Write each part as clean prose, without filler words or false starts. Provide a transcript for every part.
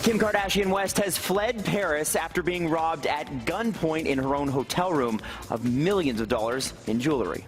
Kim Kardashian West has fled Paris after being robbed at gunpoint in her own hotel room of millions of dollars in jewelry.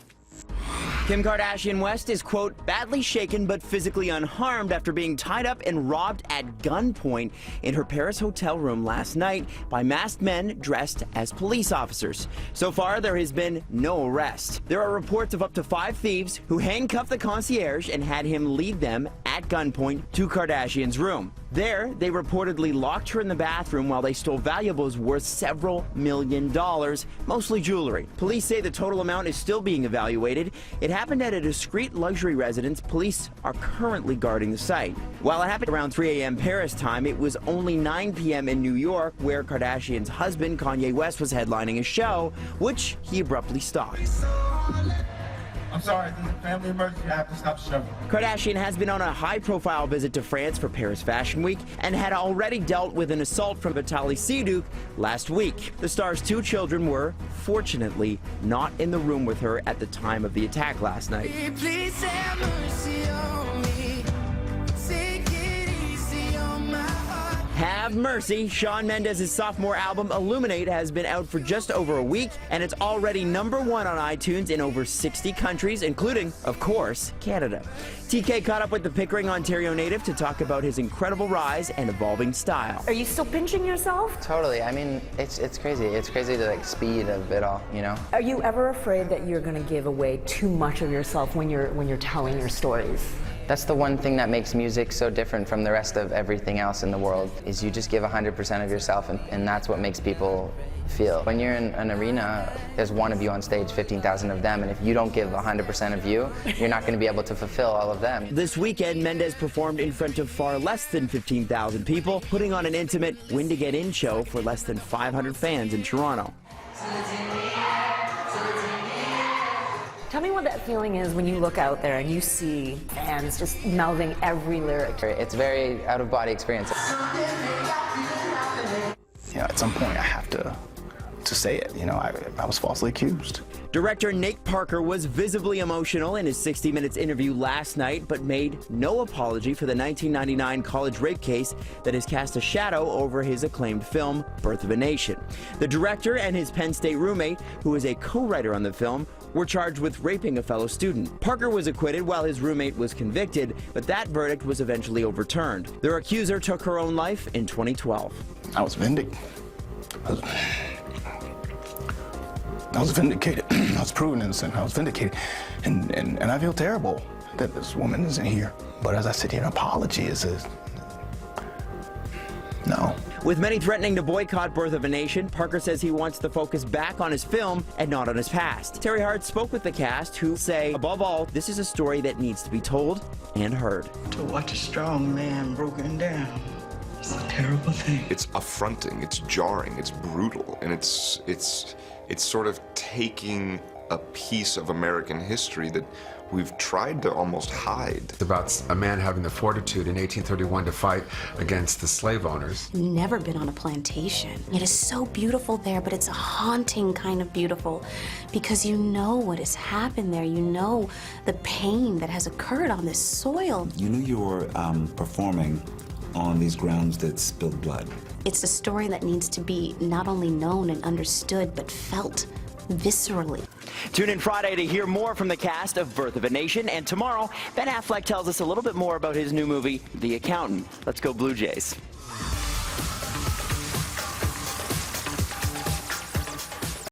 Kim Kardashian West is, quote, badly shaken but physically unharmed after being tied up and robbed at gunpoint in her Paris hotel room last night by masked men dressed as police officers. So far, there has been no arrest. There are reports of up to 5 thieves who handcuffed the concierge and had him lead them at gunpoint to Kardashian's room. There, they reportedly locked her in the bathroom while they stole valuables worth several $1 million, mostly jewelry. Police say the total amount is still being evaluated. It happened at a discreet luxury residence. Police are currently guarding the site. While it happened around 3 a.m. Paris time, it was only 9 p.m. in New York, where Kardashian's husband, Kanye West, was headlining a show, which he abruptly stopped. I'm sorry, this is a family emergency. I have to stop the show. Kardashian has been on a high-profile visit to France for Paris Fashion Week and had already dealt with an assault from Vitaly Seduk last week. The star's 2 children were, fortunately, not in the room with her at the time of the attack last night. Please have mercy on me. Take it easy on my heart. Have mercy. Shawn Mendes' sophomore album Illuminate has been out for just over a week, and it's already #1 on iTunes in over 60 countries, including, of course, Canada. TK caught up with the Pickering, Ontario native to talk about his incredible rise and evolving style. Are you still pinching yourself? Totally. I mean, it's crazy. It's crazy the speed of it all, you know? Are you ever afraid that you're going to give away too much of yourself when you're telling your stories? That's the one thing that makes music so different from the rest of everything else in the world, is you just give 100% of yourself, and that's what makes people feel. When you're in an arena, there's one of you on stage, 15,000 of them, and if you don't give 100% of you, you're not going to be able to fulfill all of them. This weekend, Mendes performed in front of far less than 15,000 people, putting on an intimate Win to Get In show for less than 500 fans in Toronto. Tell me what that feeling is when you look out there and you see fans just mouthing every lyric. It's a very out-of-body experience. You know, at some point I have to say it. You know, I was falsely accused. Director Nate Parker was visibly emotional in his 60 Minutes interview last night, but made no apology for the 1999 college rape case that has cast a shadow over his acclaimed film, Birth of a Nation. The director and his Penn State roommate, who is a co-writer on the film, were charged with raping a fellow student. Parker was acquitted while his roommate was convicted, but that verdict was eventually overturned. Their accuser took her own life in 2012. I was vindicated. I was vindicated. I was proven innocent. I was vindicated. And I feel terrible that this woman isn't here. But as I sit here, an apology is no. With many threatening to boycott Birth of a Nation, Parker says he wants to focus back on his film and not on his past. Terry Hart spoke with the cast, who say, above all, this is a story that needs to be told and heard. To watch a strong man broken down, it's a terrible thing. It's affronting, it's jarring, it's brutal, and it's sort of taking a piece of American history that we've tried to almost hide. It's about a man having the fortitude in 1831 to fight against the slave owners. Never been on a plantation. It is so beautiful there, but it's a haunting kind of beautiful because you know what has happened there. You know the pain that has occurred on this soil. You knew you were performing on these grounds that spilled blood. It's a story that needs to be not only known and understood, but felt viscerally. Tune in Friday to hear more from the cast of Birth of a Nation, and tomorrow, Ben Affleck tells us a little bit more about his new movie, The Accountant. Let's go Blue Jays.